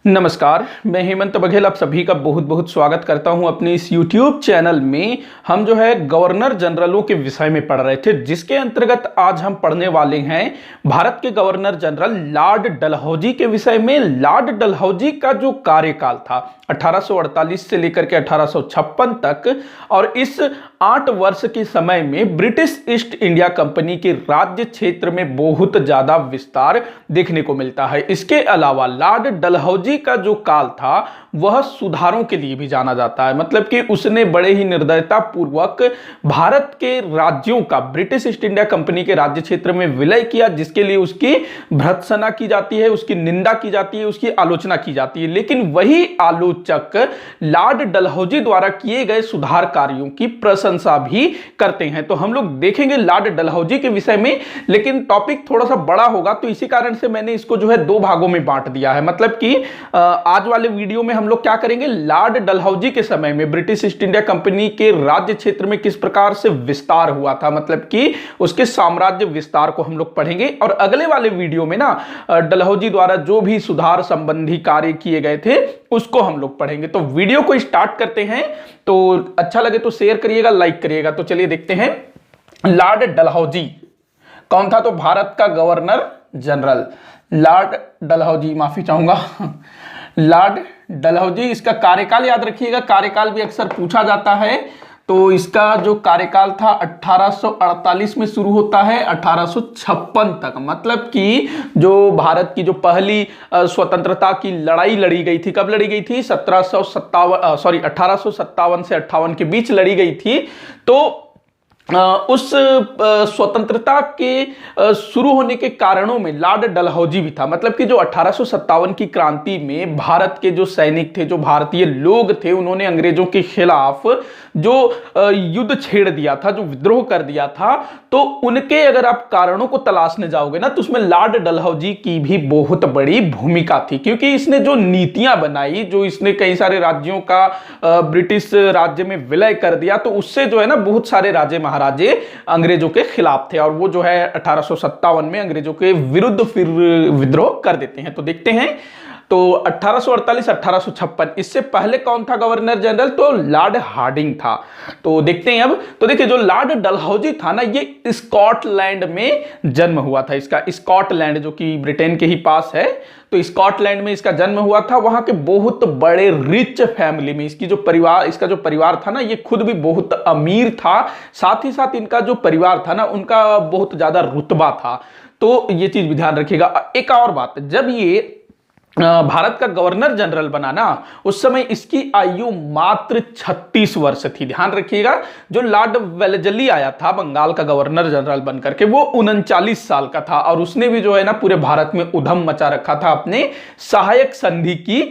नमस्कार, मैं हेमंत बघेल आप सभी का बहुत बहुत स्वागत करता हूं अपने इस YouTube चैनल में। हम जो है गवर्नर जनरलों के विषय में पढ़ रहे थे, जिसके अंतर्गत आज हम पढ़ने वाले हैं भारत के गवर्नर जनरल लॉर्ड डलहौजी के विषय में। लॉर्ड डलहौजी का जो कार्यकाल था 1848 से लेकर के 1856 तक, और इस 8 वर्ष के समय में ब्रिटिश ईस्ट इंडिया कंपनी के राज्य क्षेत्र में बहुत ज्यादा विस्तार देखने को मिलता है। इसके अलावा लॉर्ड डलहौजी का जो काल था वह सुधारों के लिए भी जाना जाता है, मतलब कि उसने बड़े ही निर्दयता पूर्वक भारत के राज्यों का ब्रिटिश ईस्ट इंडिया कंपनी के राज्य क्षेत्र में विलय किया, जिसके लिए उसकी भर्त्सना की जाती है, उसकी निंदा की जाती है, उसकी आलोचना की जाती है। लेकिन वही आलोचक लॉर्ड डलहौजी द्वारा किए गए सुधार कार्यों की प्रशंसा भी करते हैं। तो हम लोग देखेंगे लॉर्ड डलहौजी के विषय में, लेकिन टॉपिक थोड़ा सा बड़ा होगा, तो इसी कारण से मैंने इसको जो है 2 भागों में बांट दिया है। मतलब कि आज वाले वीडियो में हम लोग क्या करेंगे, लॉर्ड डलहौजी के समय में ब्रिटिश ईस्ट इंडिया कंपनी के राज्य क्षेत्र में किस प्रकार से विस्तार हुआ था, मतलब कि उसके साम्राज्य विस्तार को हम लोग पढ़ेंगे। और अगले वाले वीडियो में ना डलहौजी द्वारा जो भी सुधार संबंधी कार्य किए गए थे उसको हम लोग पढ़ेंगे। तो वीडियो को स्टार्ट करते हैं। तो अच्छा लगे तो शेयर करिएगा, लाइक करिएगा। तो चलिए देखते हैं लॉर्ड डलहौजी कौन था। तो भारत का गवर्नर जनरल लॉर्ड डलहौजी, माफी चाहूंगा, लॉर्ड डलहौजी। इसका कार्यकाल याद रखिएगा, कार्यकाल भी अक्सर पूछा जाता है। तो इसका जो कार्यकाल था 1848 में शुरू होता है 1856 तक, मतलब कि जो भारत की जो पहली स्वतंत्रता की लड़ाई लड़ी गई थी, कब लड़ी गई थी, 1857 से 58 के बीच लड़ी गई थी। तो उस स्वतंत्रता के शुरू होने के कारणों में लॉर्ड डलहौजी भी था। मतलब कि जो 1857 की क्रांति में भारत के जो सैनिक थे, जो भारतीय लोग थे, उन्होंने अंग्रेजों के खिलाफ जो युद्ध छेड़ दिया था, जो विद्रोह कर दिया था, तो उनके अगर आप कारणों को तलाशने जाओगे ना, तो उसमें लॉर्ड डलहौजी की भी बहुत बड़ी भूमिका थी। क्योंकि इसने जो नीतियां बनाई, जो इसने कई सारे राज्यों का ब्रिटिश राज्य में विलय कर दिया, तो उससे जो है ना बहुत सारे राज्य महाराजे अंग्रेजों के खिलाफ थे, और वो जो है 1857 में अंग्रेजों के विरुद्ध फिर विद्रोह कर देते हैं। तो देखते हैं, तो 1848-1856, इससे पहले कौन था गवर्नर जनरल, तो लॉर्ड हार्डिंग था। तो देखते हैं अब। तो देखिए, जो लॉर्ड डलहौजी था ना, ये स्कॉटलैंड में जन्म हुआ था। इसका स्कॉटलैंड जो कि ब्रिटेन के ही पास है, तो स्कॉटलैंड में इसका जन्म हुआ था। वहां के बहुत बड़े रिच फैमिली में इसका जो परिवार था ना, ये खुद भी बहुत अमीर था। साथ ही साथ इनका जो परिवार था ना, उनका बहुत ज्यादा रुतबा था। तो ये चीज भी ध्यान रखिएगा। एक और बात, जब ये भारत का गवर्नर जनरल बना ना, उस समय इसकी आयु मात्र 36 वर्ष थी। ध्यान रखिएगा, जो लॉर्ड वेलेस्ली आया था बंगाल का गवर्नर जनरल बनकर के, वो 39 साल का था, और उसने भी जो है ना पूरे भारत में उधम मचा रखा था अपने सहायक संधि की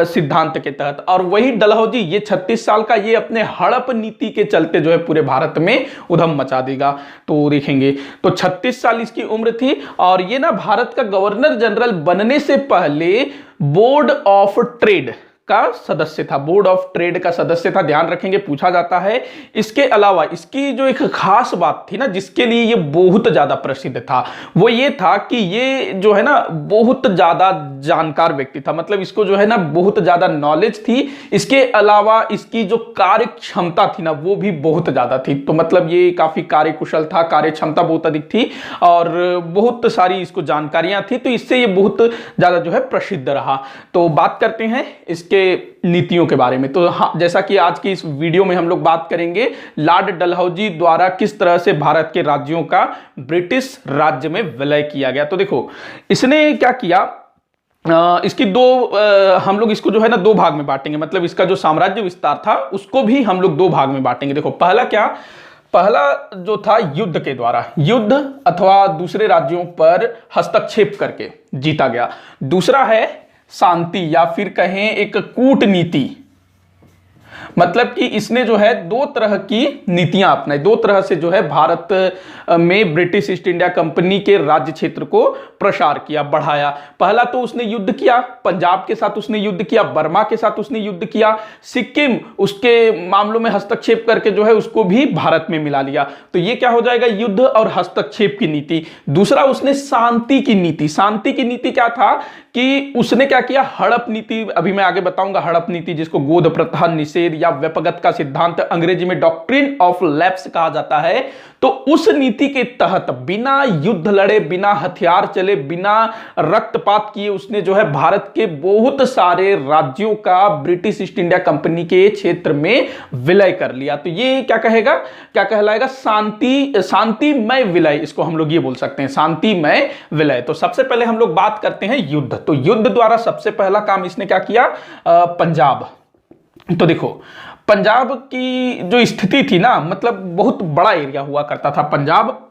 सिद्धांत के तहत। और वही डलहौजी, ये 36 साल का, ये अपने हड़प नीति के चलते जो है पूरे भारत में उधम मचा देगा। तो देखेंगे, तो 36 साल इसकी उम्र थी, और ये ना भारत का गवर्नर जनरल बनने से पहले बोर्ड ऑफ ट्रेड का सदस्य था। बोर्ड ऑफ ट्रेड का सदस्य था, ध्यान रखेंगे, पूछा जाता है। इसके अलावा इसकी जो एक खास बात थी ना, जिसके लिए ये बहुत ज्यादा प्रसिद्ध था, वो ये था कि ये जो है ना बहुत ज्यादा जानकार व्यक्ति था। मतलब इसको जो है ना बहुत ज्यादा नॉलेज थी। इसके अलावा इसकी जो कार्य क्षमता थी ना, वो भी बहुत ज्यादा थी। तो मतलब ये काफी कार्यकुशल था, कार्य क्षमता बहुत अधिक थी, और बहुत सारी इसको जानकारियां थी। तो इससे ये बहुत ज्यादा जो है प्रसिद्ध रहा। तो बात करते हैं इसके नीतियों के बारे में। तो हाँ, जैसा कि आज की इस वीडियो में हम लोग बात करेंगे लॉर्ड डलहौजी द्वारा किस तरह से भारत के राज्यों का ब्रिटिश राज्य में विलय किया गया। तो देखो, इसने क्या किया, इसकी हम लोग इसको जो है ना 2 भाग में बांटेंगे। मतलब इसका जो साम्राज्य विस्तार था उसको भी हम लोग 2 भाग में बांटेंगे। देखो, पहला जो था युद्ध के द्वारा, युद्ध अथवा दूसरे राज्यों पर हस्तक्षेप करके जीता गया। दूसरा है शांति, या फिर कहें एक कूटनीति, मतलब कि इसने जो है दो तरह की नीतियां अपनाई, दो तरह से जो है भारत में ब्रिटिश ईस्ट इंडिया कंपनी के राज्य क्षेत्र को प्रसार किया, बढ़ाया। पहला तो उसने युद्ध किया, पंजाब के साथ उसने युद्ध किया, बर्मा के साथ उसने युद्ध किया, सिक्किम उसके मामलों में हस्तक्षेप करके जो है उसको भी भारत में मिला लिया। तो ये क्या हो जाएगा, युद्ध और हस्तक्षेप की नीति। दूसरा उसने शांति की नीति। शांति की नीति क्या था कि उसने क्या किया, हड़प नीति। अभी मैं आगे बताऊंगा हड़प नीति, जिसको गोद प्रथा निषेध या व्यपगत का सिद्धांत अंग्रेजी में डॉक्ट्रिन ऑफ लैप्स कहा जाता है। तो उस नीति के तहत बिना युद्ध लड़े, बिना हथियार चले, बिना रक्तपात किए उसने जो है भारत के बहुत सारे राज्यों का ब्रिटिश ईस्ट इंडिया कंपनी के क्षेत्र में विलय कर लिया। तो ये क्या कहेगा, क्या कहलाएगा, शांतिमय विलय, इसको हम लोग ये बोल सकते हैं, शांतिमय विलय। तो सबसे पहले हम लोग बात करते हैं युद्ध। तो युद्ध द्वारा सबसे पहला काम इसने क्या किया, पंजाब। तो देखो पंजाब की जो स्थिति थी ना, मतलब बहुत बड़ा एरिया हुआ करता था पंजाब,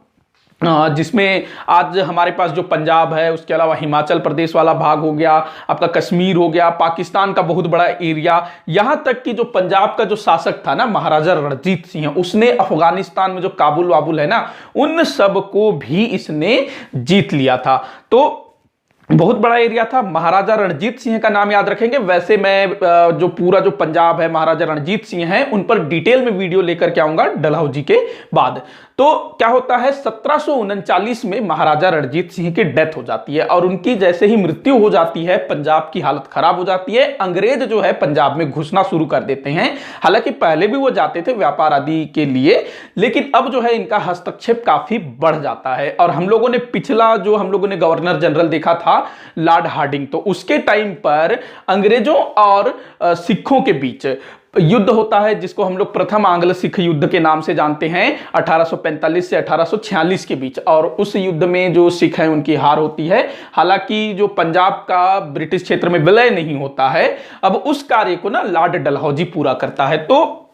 जिसमें आज हमारे पास जो पंजाब है, उसके अलावा हिमाचल प्रदेश वाला भाग हो गया, आपका कश्मीर हो गया, पाकिस्तान का बहुत बड़ा एरिया, यहां तक कि जो पंजाब का जो शासक था ना महाराजा रणजीत सिंह, उसने अफगानिस्तान में जो काबुल वाबुल है ना, उन सब को भी इसने जीत लिया था। तो बहुत बड़ा एरिया था। महाराजा रणजीत सिंह का नाम याद रखेंगे। वैसे मैं जो पूरा जो पंजाब है, महाराजा रणजीत सिंह हैं, उन पर डिटेल में वीडियो लेकर के आऊंगा डलहौजी के बाद। तो क्या होता है, 1739 में महाराजा रणजीत सिंह की डेथ हो जाती है और उनकी जैसे ही मृत्यु हो जाती है, पंजाब की हालत खराब हो जाती है। अंग्रेज जो है पंजाब में घुसना शुरू कर देते हैं। हालांकि पहले भी वो जाते थे व्यापार आदि के लिए, लेकिन अब जो है इनका हस्तक्षेप काफी बढ़ जाता है। और हम लोगों ने पिछला जो हम लोगों ने गवर्नर जनरल देखा था लॉर्ड हार्डिंग, तो उसके टाइम पर अंग्रेजों और सिखों के बीच युद्ध होता है, जिसको हम लोग प्रथम आंग्ल सिख युद्ध के नाम से जानते हैं, 1845 से 1846 के बीच। और उस युद्ध में जो सिख हैं उनकी हार होती है। हालांकि जो पंजाब का ब्रिटिश क्षेत्र में विलय नहीं होता है, अब उस कार्य को ना लॉर्ड डलहौजी पूरा करता है। तो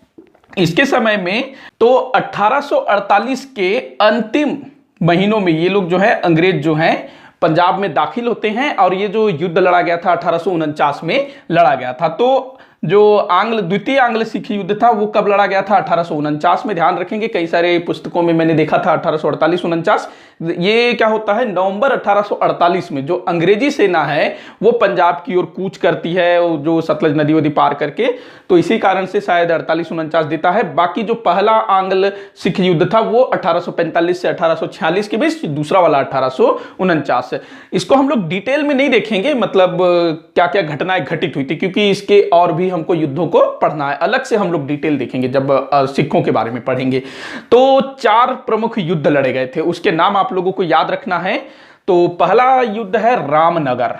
इसके समय में तो 1848 के अंतिम महीनों में ये लोग जो है अंग्रेज जो हैं पंजाब में दाखिल होते हैं और ये जो युद्ध लड़ा गया था 1849 में लड़ा गया था। तो जो द्वितीय आंग्ल सिख युद्ध था वो कब लड़ा गया था, 1849 में। ध्यान रखेंगे, कई सारे पुस्तकों में मैंने देखा था 1848-49। ये क्या होता है, नवंबर 1848 में जो अंग्रेजी सेना है वो पंजाब की ओर कूच करती है, जो सतलज नदी वदी पार करके। तो इसी कारण से शायद 48-49 देता है। बाकी जो पहला आंग्ल सिख युद्ध था वो 1845 से 1846 के बीच, दूसरा वाला 1849। इसको हम लोग डिटेल में नहीं देखेंगे, मतलब क्या क्या घटनाएं घटित हुई थी, क्योंकि इसके और भी हमको युद्धों को पढ़ना है। अलग से हम लोग डिटेल देखेंगे जब सिखों के बारे में पढ़ेंगे। तो 4 प्रमुख युद्ध लड़े गए थे, उसके नाम आप लोगों को याद रखना है। तो पहला युद्ध है रामनगर,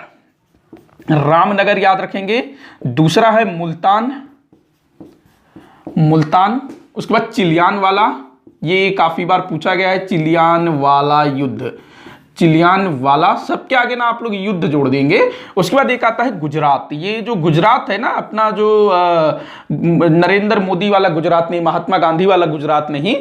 रामनगर याद रखेंगे। दूसरा है मुल्तान। उसके बाद चिलियान वाला, ये काफी बार पूछा गया है, चिलियान वाला युद्ध, चिलियान वाला। सबके आगे ना आप लोग युद्ध जोड़ देंगे। उसके बाद एक आता है गुजरात। ये जो गुजरात है ना, अपना जो नरेंद्र मोदी वाला गुजरात नहीं, महात्मा गांधी वाला गुजरात नहीं,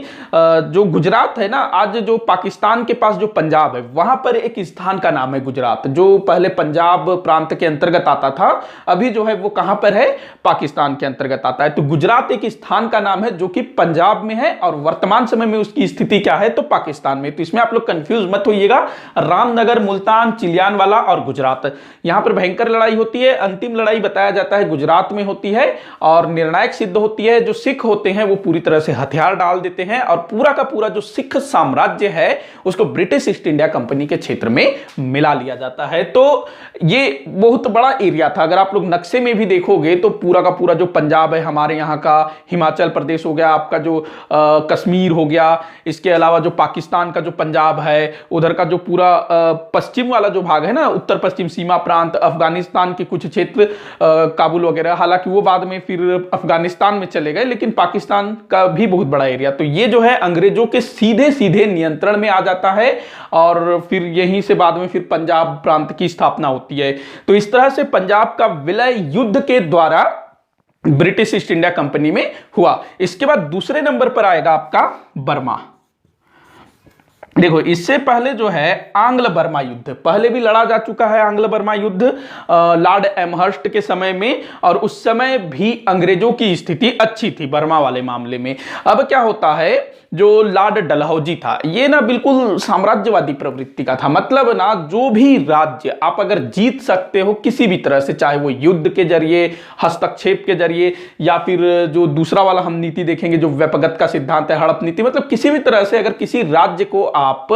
जो गुजरात है ना, आज जो पाकिस्तान के पास जो पंजाब है, वहां पर एक स्थान का नाम है गुजरात, जो पहले पंजाब प्रांत के अंतर्गत आता था, अभी जो है वो कहां पर है, पाकिस्तान के अंतर्गत आता है। तो गुजरात एक स्थान का नाम है जो कि पंजाब में है और वर्तमान समय में उसकी स्थिति क्या है, तो पाकिस्तान में। तो इसमें आप लोग कंफ्यूज मत होइएगा। रामनगर, मुल्तान, चिलियानवाला और गुजरात, यहां पर भयंकर लड़ाई होती है। अंतिम लड़ाई बताया जाता है गुजरात में होती है और निर्णायक सिद्ध होती है। जो सिख होते हैं वो पूरी तरह से हथियार डाल देते हैं और पूरा का पूरा जो सिख साम्राज्य है उसको ब्रिटिश ईस्ट इंडिया कंपनी के क्षेत्र में मिला लिया जाता है। तो ये बहुत बड़ा एरिया था। अगर आप लोग नक्शे में भी देखोगे तो पूरा का पूरा जो पंजाब है, हमारे यहाँ का हिमाचल प्रदेश हो गया, आपका जो कश्मीर हो गया, इसके अलावा जो पाकिस्तान का जो पंजाब है, उधर का जो पूरा पश्चिम वाला जो भाग है ना, उत्तर पश्चिम सीमा प्रांत, अफगानिस्तान के कुछ क्षेत्र, काबुल वगैरह, हालांकि वो बाद में फिर अफगानिस्तान में चले गए, लेकिन पाकिस्तान का भी बहुत बड़ा एरिया। तो ये जो है अंग्रेजों के सीधे सीधे नियंत्रण में आ जाता है और फिर यहीं से बाद में फिर पंजाब प्रांत की स्थापना होती है। तो इस तरह से पंजाब का विलय युद्ध के द्वारा ब्रिटिश ईस्ट इंडिया कंपनी में हुआ। इसके बाद दूसरे नंबर पर आएगा आपका बर्मा। देखो, इससे पहले जो है आंग्ल बर्मा युद्ध पहले भी लड़ा जा चुका है। आंग्ल बर्मा युद्ध लॉर्ड एमहर्स्ट के समय में, और उस समय भी अंग्रेजों की स्थिति अच्छी थी बर्मा वाले मामले में। अब क्या होता है, जो लॉर्ड डलहौजी था ये ना बिल्कुल साम्राज्यवादी प्रवृत्ति का था। मतलब ना, जो भी राज्य आप अगर जीत सकते हो किसी भी तरह से, चाहे वो युद्ध के जरिए, हस्तक्षेप के जरिए, या फिर जो दूसरा वाला हम नीति देखेंगे जो व्यपगत का सिद्धांत है, हड़प नीति, मतलब किसी भी तरह से अगर किसी राज्य को आप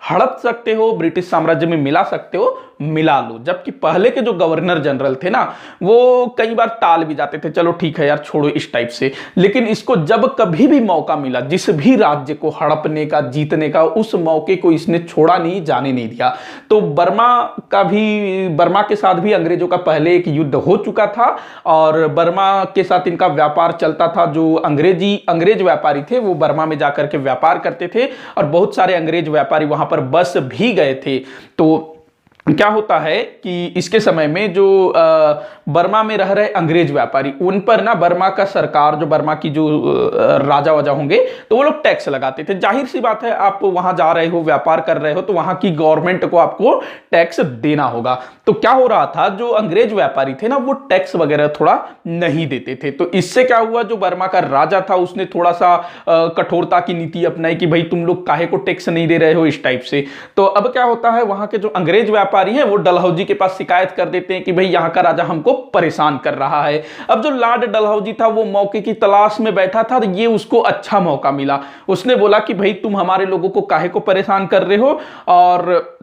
हड़प सकते हो, ब्रिटिश साम्राज्य में मिला सकते हो, मिला लो। जबकि पहले के जो गवर्नर जनरल थे ना, वो कई बार टाल भी जाते थे, चलो ठीक है यार छोड़ो इस टाइप से। लेकिन इसको जब कभी भी मौका मिला, जिस भी राज्य को हड़पने का, जीतने का, उस मौके को इसने छोड़ा नहीं, जाने नहीं दिया। तो बर्मा के साथ भी अंग्रेजों का पहले एक युद्ध हो चुका था, और बर्मा के साथ इनका व्यापार चलता था। जो अंग्रेज व्यापारी थे वो बर्मा में जाकर के व्यापार करते थे, और बहुत सारे अंग्रेज व्यापारी वहां पर बस भी गए थे। तो क्या होता है कि इसके समय में जो बर्मा में रह रहे अंग्रेज व्यापारी, उन पर ना बर्मा का सरकार, जो बर्मा की जो राजा वजा होंगे, तो वो लोग टैक्स लगाते थे। जाहिर सी बात है, आप वहां जा रहे हो, व्यापार कर रहे हो, तो वहां की गवर्नमेंट को आपको टैक्स देना होगा। तो क्या हो रहा था, जो अंग्रेज व्यापारी थे ना, वो टैक्स वगैरह थोड़ा नहीं देते थे। तो इससे क्या हुआ, जो बर्मा का राजा था उसने थोड़ा सा कठोरता की नीति अपनाई कि भाई तुम लोग काहे को टैक्स नहीं दे रहे हो, इस टाइप से। तो अब क्या होता है, वहां के जो अंग्रेज व्यापारी हैं वो डलहौजी के पास शिकायत कर देते हैं कि भाई यहाँ का राजा हमको परेशान कर रहा है। अब जो लॉर्ड डलहौजी था वो मौके की तलाश में बैठा था, तो ये उसको अच्छा मौका मिला। उसने बोला कि भाई तुम हमारे लोगों को काहे को परेशान कर रहे हो, और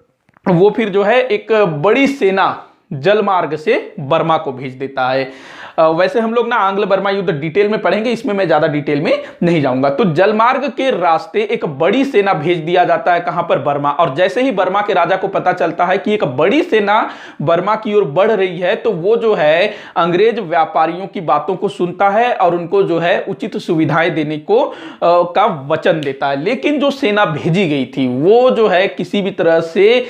वो फिर जो है एक बड़ी सेना जल मार्ग से बर्मा को भेज देता है। वैसे हम लोग ना आंग्ल बर्मा युद्ध डिटेल में पढ़ेंगे, इसमें मैं ज्यादा डिटेल में नहीं जाऊंगा। तो जलमार्ग के रास्ते एक बड़ी सेना भेज दिया जाता है, कहां पर, बर्मा। और जैसे ही बर्मा के राजा को पता चलता है कि एक बड़ी सेना बर्मा की ओर बढ़ रही है, तो वो जो है अंग्रेज व्यापारियों की बातों को सुनता है और उनको जो है उचित सुविधाएं देने को का वचन देता है। लेकिन जो सेना भेजी गई थी वो जो है किसी भी तरह से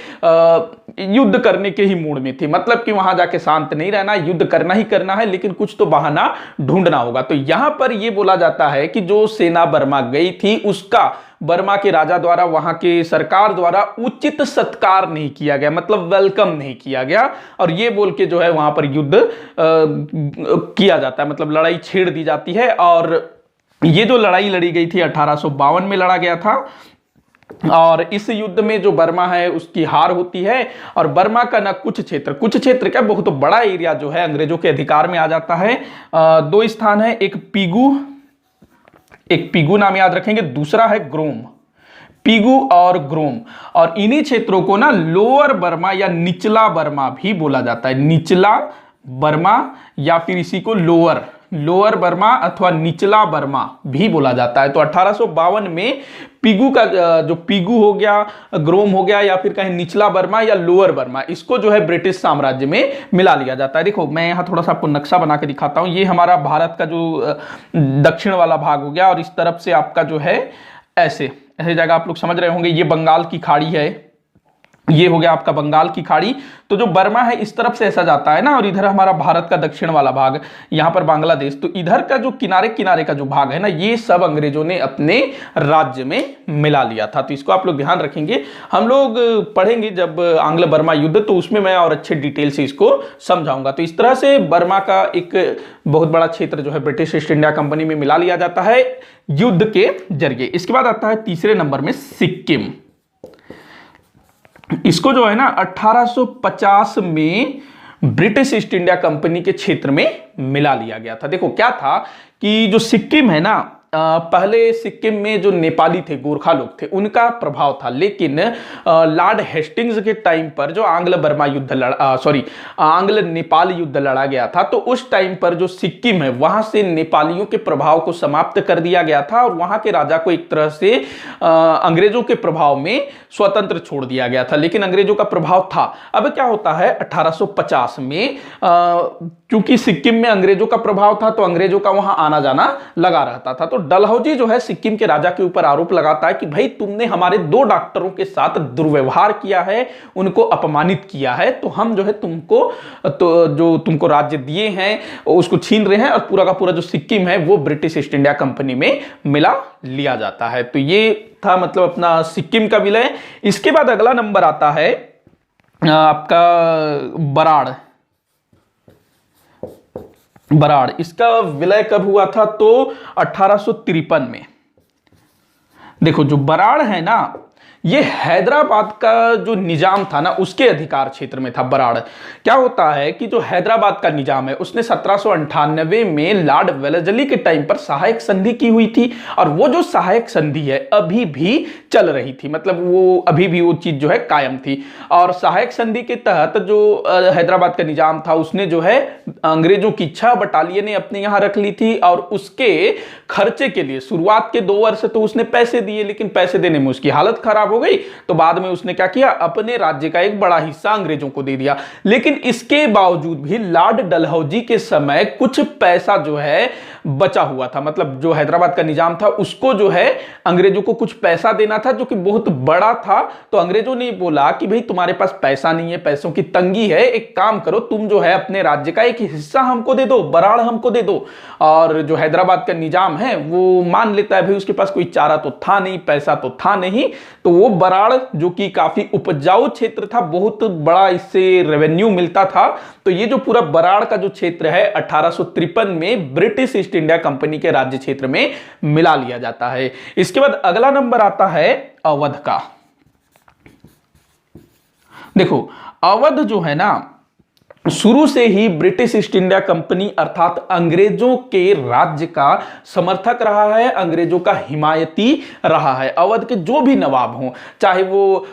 युद्ध करने के ही मूड में थी। मतलब कि वहां जाके शांत नहीं रहना, युद्ध करना ही करना है, लेकिन कुछ तो बहाना ढूंढना होगा। तो यहां पर यह बोला जाता है कि जो सेना बर्मा गई थी उसका बर्मा के राजा द्वारा, वहां के सरकार द्वारा उचित सत्कार नहीं किया गया, मतलब वेलकम नहीं किया गया। और ये बोल के जो है वहां पर युद्ध किया जाता है, मतलब लड़ाई छेड़ दी जाती है। और ये जो लड़ाई लड़ी गई थी 1852 में लड़ा गया था, और इस युद्ध में जो बर्मा है उसकी हार होती है। और बर्मा का ना कुछ क्षेत्र क्या, बहुत बड़ा एरिया जो है अंग्रेजों के अधिकार में आ जाता है। दो स्थान है, एक पीगू नाम याद रखेंगे, दूसरा है ग्रोम, पीगू और ग्रोम। और इन्हीं क्षेत्रों को ना लोअर बर्मा या निचला बर्मा भी बोला जाता है। निचला बर्मा या फिर इसी को लोअर बर्मा अथवा निचला बर्मा भी बोला जाता है। तो 1852 में पीगू का जो पीगू हो गया, ग्रोम हो गया, या फिर कहें निचला बर्मा या लोअर बर्मा, इसको जो है ब्रिटिश साम्राज्य में मिला लिया जाता है। देखो मैं यहां थोड़ा सा आपको नक्शा बना के दिखाता हूं। ये हमारा भारत का जो दक्षिण वाला भाग हो गया, और इस तरफ से आपका जो है ऐसे जगह आप लोग समझ रहे होंगे, ये बंगाल की खाड़ी है, ये हो गया आपका बंगाल की खाड़ी। तो जो बर्मा है इस तरफ से ऐसा जाता है ना, और इधर हमारा भारत का दक्षिण वाला भाग, यहां पर बांग्लादेश। तो इधर का जो किनारे किनारे का जो भाग है ना, ये सब अंग्रेजों ने अपने राज्य में मिला लिया था। तो इसको आप लोग ध्यान रखेंगे, हम लोग पढ़ेंगे जब आंग्ल बर्मा युद्ध, तो उसमें मैं और अच्छे डिटेल से इसको समझाऊंगा। तो इस तरह से बर्मा का एक बहुत बड़ा क्षेत्र जो है ब्रिटिश ईस्ट इंडिया कंपनी में मिला लिया जाता है युद्ध के जरिए। इसके बाद आता है तीसरे नंबर में सिक्किम। इसको जो है ना 1850 में ब्रिटिश ईस्ट इंडिया कंपनी के क्षेत्र में मिला लिया गया था। देखो क्या था कि जो सिक्किम है ना, पहले सिक्किम में जो नेपाली थे, गोरखा लोग थे, उनका प्रभाव था। लेकिन लॉर्ड हेस्टिंग्स के टाइम पर जो आंग्ल नेपाल युद्ध लड़ा गया था, तो उस टाइम पर जो सिक्किम है वहां से नेपालियों के प्रभाव को समाप्त कर दिया गया था, और वहां के राजा को एक तरह से अंग्रेजों के प्रभाव में स्वतंत्र छोड़ दिया गया था। लेकिन अंग्रेजों का प्रभाव था। अब क्या होता है 1850 में, क्योंकि सिक्किम में अंग्रेजों का प्रभाव था, तो अंग्रेजों का वहां आना जाना लगा रहता था। तो डलहौजी जो है सिक्किम के राजा के ऊपर आरोप लगाता है कि भाई तुमने हमारे 2 डॉक्टरों के साथ दुर्व्यवहार किया है, उनको अपमानित किया है, तो हम जो है तुमको तो जो तुमको राज्य दिए हैं उसको छीन रहे हैं और पूरा का पूरा जो सिक्किम है वो ब्रिटिश ईस्ट इंडिया कंपनी में मिला लिया जाता है। तो ये था मतलब अपना सिक्किम का विलय। इसके बाद अगला नंबर आता है आपका बराड़। बराड़ इसका विलय कब हुआ था? तो 1853 में। देखो जो बराड़ है ना, ये हैदराबाद का जो निजाम था ना उसके अधिकार क्षेत्र में था बराड़। क्या होता है कि जो हैदराबाद का निजाम है उसने 1798 में लॉर्ड वेलेस्ली के टाइम पर सहायक संधि की हुई थी, और वो जो सहायक संधि है अभी भी चल रही थी, मतलब वो अभी भी वो चीज जो है कायम थी। और सहायक संधि के तहत जो हैदराबाद का निजाम था उसने जो है अंग्रेजों की 6 बटालियनें अपने यहां रख ली थी, और उसके खर्चे के लिए शुरुआत के 2 वर्ष तो उसने पैसे दिए, लेकिन पैसे देने में उसकी हालत खराब हो गई। तो बाद में उसने क्या किया, अपने राज्य का एक बड़ा हिस्सा अंग्रेजों को दे दिया। लेकिन इसके बावजूद भी लॉर्ड डलहौजी के समय कुछ पैसा जो है बचा हुआ था, मतलब जो हैदराबाद का निजाम था उसको जो है अंग्रेजों को कुछ पैसा देना था जो कि बहुत बड़ा था। तो अंग्रेजों ने बोला कि भाई तुम्हारे पास पैसा नहीं है, पैसों की तंगी है, एक काम करो तुम जो है अपने राज्य का एक हिस्सा हमको दे दो, बराड़ हमको दे दो। और जो हैदराबाद का निजाम है वो मान लेता है, भाई उसके पास कोई चारा तो था नहीं, पैसा तो था नहीं, तो वो बराड़ जो कि काफी उपजाऊ क्षेत्र था, बहुत बड़ा इससे रेवेन्यू मिलता था, तो ये जो पूरा बराड़ का जो क्षेत्र है 1853 में ब्रिटिश ईस्ट इंडिया कंपनी के राज्य क्षेत्र में मिला लिया जाता है। इसके बाद अगला नंबर आता है अवध का। देखो अवध जो है ना शुरू से ही ब्रिटिश ईस्ट इंडिया कंपनी अर्थात अंग्रेजों के राज्य का समर्थक रहा है, अंग्रेजों का हिमायती रहा है। अवध के जो भी नवाब हों, चाहे वो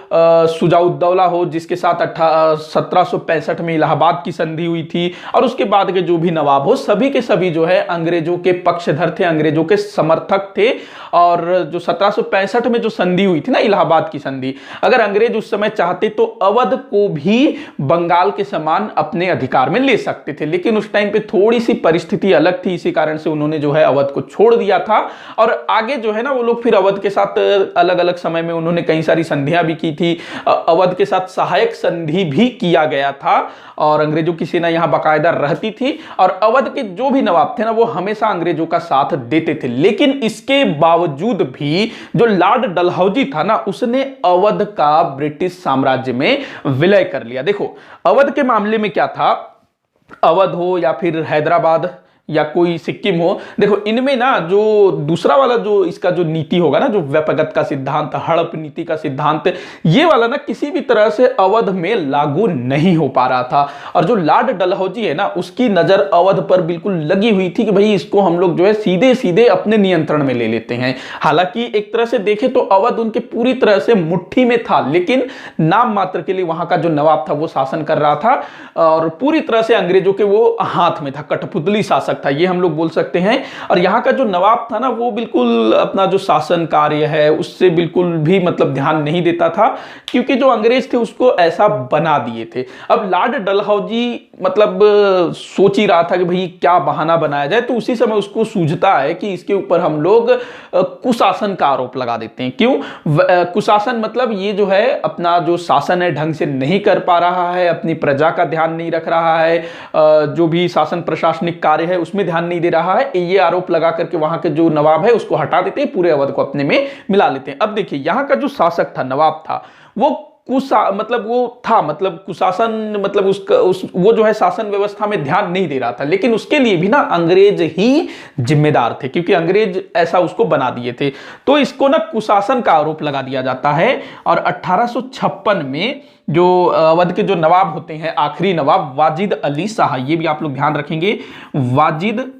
शुजाउद्दौला हो जिसके साथ 1765 में इलाहाबाद की संधि हुई थी, और उसके बाद के जो भी नवाब हो, सभी के सभी जो है अंग्रेजों के पक्षधर थे, अंग्रेजों के समर्थक थे। और जो 1765 में जो संधि हुई थी ना, इलाहाबाद की संधि, अगर अंग्रेज उस समय चाहते तो अवध को भी बंगाल के समान अपने अधिकार में ले सकते थे, लेकिन उस टाइम पे थोड़ी सी परिस्थिति अलग थी, इसी कारण से उन्होंने जो है अवध को छोड़ दिया था। और आगे जो है ना वो लोग फिर अवध के साथ अलग अलग समय में उन्होंने कई सारी संधियां भी की थी, अवध के साथ सहायक संधि भी किया गया था, और अंग्रेजों की सेना यहां बाकायदा रहती थी, और अवध के जो भी नवाब थे ना वो हमेशा अंग्रेजों का साथ देते थे। लेकिन इसके बावजूद भी जो लॉर्ड डलहौजी था ना उसने अवध का ब्रिटिश साम्राज्य में विलय कर लिया। देखो अवध के मामले में क्या था, अवध हो या फिर हैदराबाद या कोई सिक्किम हो, देखो इनमें ना जो दूसरा वाला जो इसका जो नीति होगा ना, जो व्यपगत का सिद्धांत, हड़प नीति का सिद्धांत, ये वाला ना किसी भी तरह से अवध में लागू नहीं हो पा रहा था। और जो लॉर्ड डलहौजी है ना उसकी नजर अवध पर बिल्कुल लगी हुई थी कि भाई इसको हम लोग जो है सीधे सीधे अपने नियंत्रण में ले लेते हैं। हालांकि एक तरह से देखें तो अवध उनके पूरी तरह से मुट्ठी में था, लेकिन नाम मात्र के लिए वहां का जो नवाब था वो शासन कर रहा था, और पूरी तरह से अंग्रेजों के वो हाथ में था, कठपुतली शासक था, ये हम लोग बोल सकते हैं। और यहाँ का जो नवाब था ना वो बिल्कुल अपना जो शासन कार्य है उससे बिल्कुल भी मतलब ध्यान नहीं देता था, क्योंकि जो अंग्रेज थे उसको ऐसा बना दिए थे। अब लॉर्ड डलहौजी मतलब सोच ही रहा था कि भाई क्या बहाना बनाया जाए, तो उसी समय उसको सूझता है कि इसके ऊपर हम लोग कुशासन का आरोप लगा देते हैं। क्यों कुशासन? मतलब ये जो है अपना जो शासन है ढंग से नहीं कर पा रहा है, अपनी प्रजा का ध्यान नहीं रख रहा है, जो भी शासन प्रशासनिक कार्य है उसमें ध्यान नहीं दे रहा है, ये आरोप लगा करके वहां के जो नवाब है उसको हटा देते हैं, पूरे अवध को अपने में मिला लेते हैं। अब देखिए यहां का जो शासक था, नवाब था, वो कुशासन मतलब वो जो है शासन व्यवस्था में ध्यान नहीं दे रहा था, लेकिन उसके लिए भी ना अंग्रेज ही जिम्मेदार थे, क्योंकि अंग्रेज ऐसा उसको बना दिए थे। तो इसको ना कुशासन का आरोप लगा दिया जाता है। और 1856 में जो अवध के जो नवाब होते हैं, आखिरी नवाब वाजिद अली शाह, ये भी आप लोग ध्यान रखेंगे, वाजिद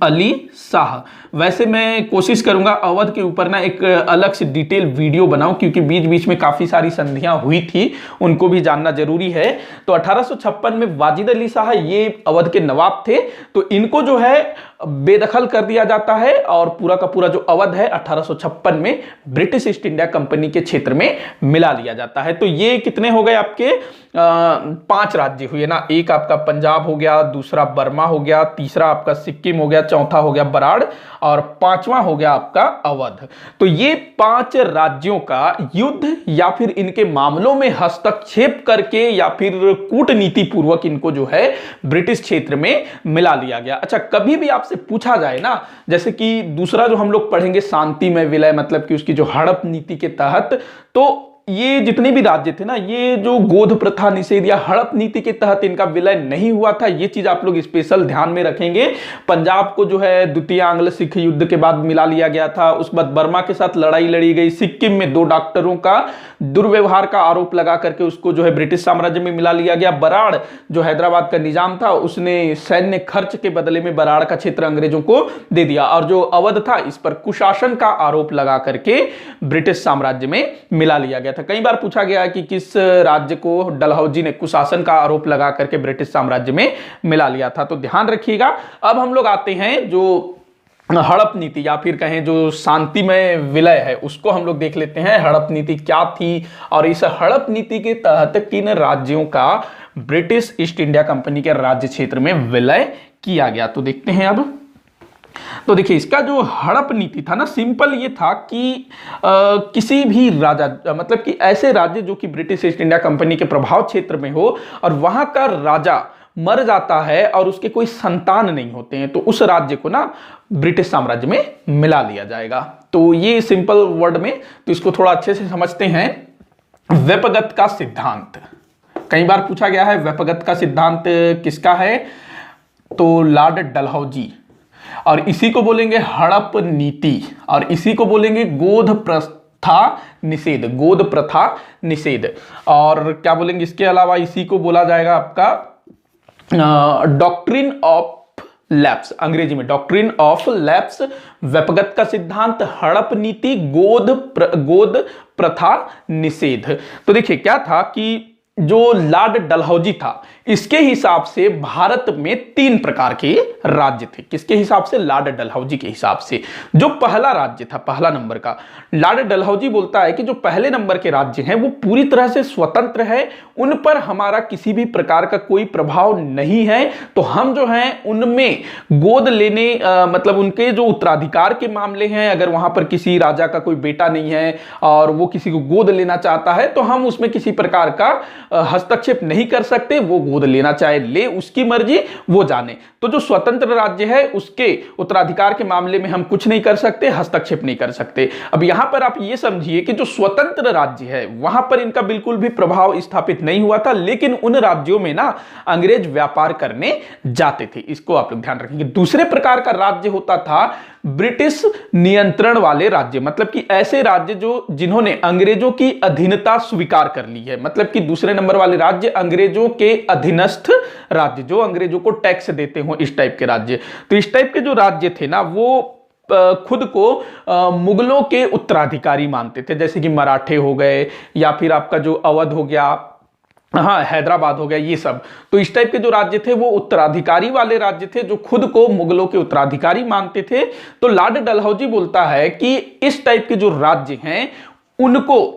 अली शाह। वैसे मैं कोशिश करूंगा अवध के ऊपर ना एक अलग से डिटेल वीडियो बनाऊं, क्योंकि बीच बीच में काफी सारी संधियां हुई थी, उनको भी जानना जरूरी है। तो 1856 में वाजिद अली शाह ये अवध के नवाब थे, तो इनको जो है बेदखल कर दिया जाता है, और पूरा का पूरा जो अवध है 1856 में ब्रिटिश ईस्ट इंडिया कंपनी के क्षेत्र में मिला लिया जाता है। तो ये कितने हो गए आपके 5 राज्य हुए ना, एक आपका पंजाब हो गया, दूसरा बर्मा हो गया, तीसरा आपका सिक्किम हो गया, चौथा हो गया बराड़ और पांचवा हो गया आपका अवध। तो ये 5 राज्यों का युद्ध या फिर इनके मामलों में हस्तक्षेप करके या फिर कूटनीति पूर्वक इनको जो है ब्रिटिश क्षेत्र में मिला लिया गया। अच्छा, कभी भी आपसे पूछा जाए ना, जैसे कि दूसरा जो हम लोग पढ़ेंगे शांतिमय विलय, मतलब कि उसकी जो हड़प नीति के तहत, तो ये जितने भी राज्य थे ना, ये जो गोध प्रथा निषेध या हड़प नीति के तहत इनका विलय नहीं हुआ था। ये चीज आप लोग स्पेशल ध्यान में रखेंगे। पंजाब को जो है द्वितीय आंग्ल सिख युद्ध के बाद मिला लिया गया था, उस बाद बर्मा के साथ लड़ाई लड़ी गई, सिक्किम में 2 डॉक्टरों का दुर्व्यवहार का आरोप लगा करके उसको जो है ब्रिटिश साम्राज्य में मिला लिया गया। बराड़ जो हैदराबाद का निजाम था, उसने सैन्य खर्च के बदले में बराड़ का क्षेत्र अंग्रेजों को दे दिया, और जो अवध था इस पर कुशासन का आरोप लगा करके ब्रिटिश साम्राज्य में मिला लिया गया था। कई बार पूछा गया है कि किस राज्य को डलहौजी ने कुशासन का आरोप लगा करके ब्रिटिश साम्राज्य में मिला लिया था, तो ध्यान रखिएगा। अब हम लोग आते हैं जो हड़प नीति या फिर कहें जो शांतिमय विलय है, उसको हम लोग देख लेते हैं। हड़प नीति क्या थी और इस हड़प नीति के तहत किन राज्यों का ब्रिटिश ईस्ट इंडिया कंपनी के राज्य क्षेत्र में विलय किया गया, तो देखते हैं अब। तो देखिए, इसका जो हड़प नीति था ना, सिंपल ये था कि किसी भी राजा, मतलब कि ऐसे राज्य जो कि ब्रिटिश ईस्ट इंडिया कंपनी के प्रभाव क्षेत्र में हो और वहां का राजा मर जाता है और उसके कोई संतान नहीं होते हैं, तो उस राज्य को ना ब्रिटिश साम्राज्य में मिला लिया जाएगा। तो ये सिंपल वर्ड में, तो इसको थोड़ा अच्छे से समझते हैं। वेपगत का सिद्धांत कई बार पूछा गया है। वेपगत का सिद्धांत किसका है, तो लॉर्ड डलहौजी, और इसी को बोलेंगे हड़प नीति, और इसी को बोलेंगे गोध प्रथा निषेध, गोध प्रथा निषेध। और क्या बोलेंगे इसके अलावा, इसी को बोला जाएगा आपका डॉक्ट्रिन ऑफ लैप्स, अंग्रेजी में डॉक्ट्रिन ऑफ लैप्स, वेपगत का सिद्धांत, हड़प नीति, गोध प्रथा निषेध। तो देखिए क्या था कि जो लॉर्ड डलहौजी था, इसके हिसाब से भारत में 3 प्रकार के राज्य थे। किसके हिसाब से, लॉर्ड डलहौजी के हिसाब से। जो पहला राज्य था, पहला नंबर का, लॉर्ड डलहौजी बोलता है कि जो पहले नंबर के राज्य हैं वो पूरी तरह से स्वतंत्र है, उन पर हमारा किसी भी प्रकार का कोई प्रभाव नहीं है, तो हम जो हैं उनमें गोद लेने मतलब उनके जो उत्तराधिकार के मामले हैं, अगर वहां पर किसी राजा का कोई बेटा नहीं है और वो किसी को गोद लेना चाहता है, तो हम उसमें किसी प्रकार का हस्तक्षेप नहीं कर सकते। वो गोद लेना चाहे ले, उसकी मर्जी, वो जाने। तो जो स्वतंत्र राज्य है उसके उत्तराधिकार के मामले में हम कुछ नहीं कर सकते, हस्तक्षेप नहीं कर सकते। अब यहां पर आप ये समझिए कि जो स्वतंत्र राज्य है वहां पर इनका बिल्कुल भी प्रभाव स्थापित नहीं हुआ था, लेकिन उन राज्यों में ना अंग्रेज व्यापार करने जाते थे, इसको आप लोग ध्यान रखेंगे। दूसरे प्रकार का राज्य होता था ब्रिटिश नियंत्रण वाले राज्य, मतलब कि ऐसे राज्य जो जिन्होंने अंग्रेजों की अधीनता स्वीकार कर ली है, मतलब कि दूसरे नंबर वाले राज्य अंग्रेजों के अधीनस्थ राज्य, जो अंग्रेजों को टैक्स देते हो, इस टाइप के राज्य। तो इस टाइप के जो राज्य थे ना, वो खुद को मुगलों के उत्तराधिकारी मानते थे, जैसे कि मराठे हो गए या फिर आपका जो अवध हो गया, हाँ हैदराबाद हो गया, ये सब। तो इस टाइप के जो राज्य थे वो उत्तराधिकारी वाले राज्य थे, जो खुद को मुगलों के उत्तराधिकारी मानते थे। तो लॉर्ड डलहौजी बोलता है कि इस टाइप के जो राज्य हैं उनको,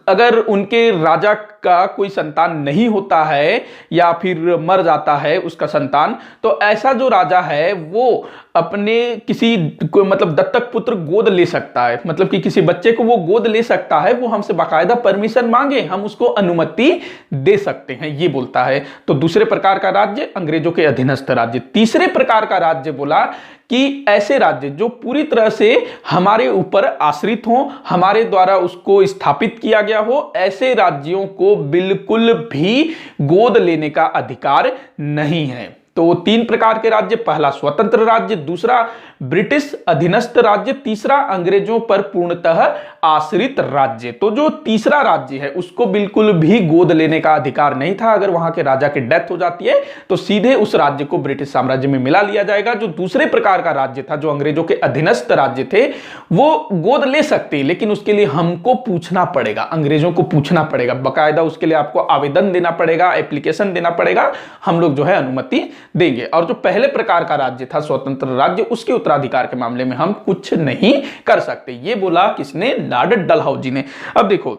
अगर उनके राजा का कोई संतान नहीं होता है या फिर मर जाता है उसका संतान, तो ऐसा जो राजा है वो अपने किसी मतलब दत्तक पुत्र गोद ले सकता है, मतलब कि किसी बच्चे को वो गोद ले सकता है, वो हमसे बाकायदा परमिशन मांगे, हम उसको अनुमति दे सकते हैं, ये बोलता है। तो दूसरे प्रकार का राज्य अंग्रेजों के अधीनस्थ राज्य। तीसरे प्रकार का राज्य बोला कि ऐसे राज्य जो पूरी तरह से हमारे ऊपर आश्रित हों, हमारे द्वारा उसको स्थापित किया गया हो, ऐसे राज्यों को बिल्कुल भी गोद लेने का अधिकार नहीं है। तो 3 प्रकार के राज्य, पहला स्वतंत्र राज्य, दूसरा ब्रिटिश अधीनस्थ राज्य, तीसरा अंग्रेजों पर पूर्णतः आश्रित राज्य। तो जो तीसरा राज्य है उसको बिल्कुल भी गोद लेने का अधिकार नहीं था। अगर वहां के राजा की डेथ हो जाती है तो सीधे उस राज्य को ब्रिटिश साम्राज्य में मिला लिया जाएगा। जो दूसरे प्रकार का राज्य था, जो अंग्रेजों के अधीनस्थ राज्य थे, वो गोद ले सकते, लेकिन उसके लिए हमको पूछना पड़ेगा, अंग्रेजों को पूछना पड़ेगा, बाकायदा उसके लिए आपको आवेदन देना पड़ेगा, एप्लीकेशन देना पड़ेगा, हम लोग जो है अनुमति देंगे। और जो पहले प्रकार का राज्य था स्वतंत्र राज्य, उसके उत्तराधिकार के मामले में हम कुछ नहीं कर सकते। ये बोला किसने, लॉर्ड डलहौजी ने। अब देखो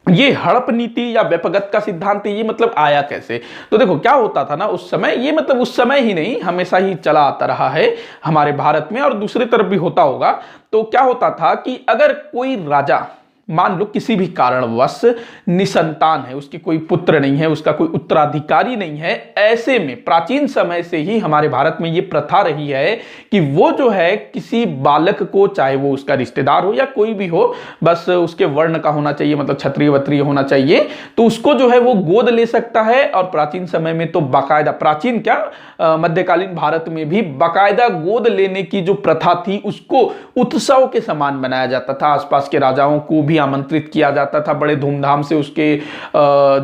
ये हड़प नीति या व्यपगत का सिद्धांत ये मतलब आया कैसे? तो देखो क्या होता था ना उस समय, ये मतलब उस समय ही नहीं, हमेशा ही चला आता रहा है हमारे भारत में और दूसरी तरफ भी होता होगा। तो क्या होता था कि अगर कोई राजा मान लो किसी भी कारणवश निसंतान है, उसकी कोई पुत्र नहीं है, उसका कोई उत्तराधिकारी नहीं है, ऐसे में प्राचीन समय से ही हमारे भारत में ये प्रथा रही है कि वो जो है किसी बालक को, चाहे वो उसका रिश्तेदार हो या कोई भी हो, बस उसके वर्ण का होना चाहिए, मतलब क्षत्रिय वत्रिय होना चाहिए, तो उसको जो है वो गोद ले सकता है। और प्राचीन समय में तो बाकायदा, प्राचीन क्या मध्यकालीन भारत में भी बाकायदा गोद लेने की जो प्रथा थी उसको उत्सव के समान बनाया जाता था। आसपास के राजाओं को भी आमंत्रित किया जाता था, बड़े धूमधाम से उसके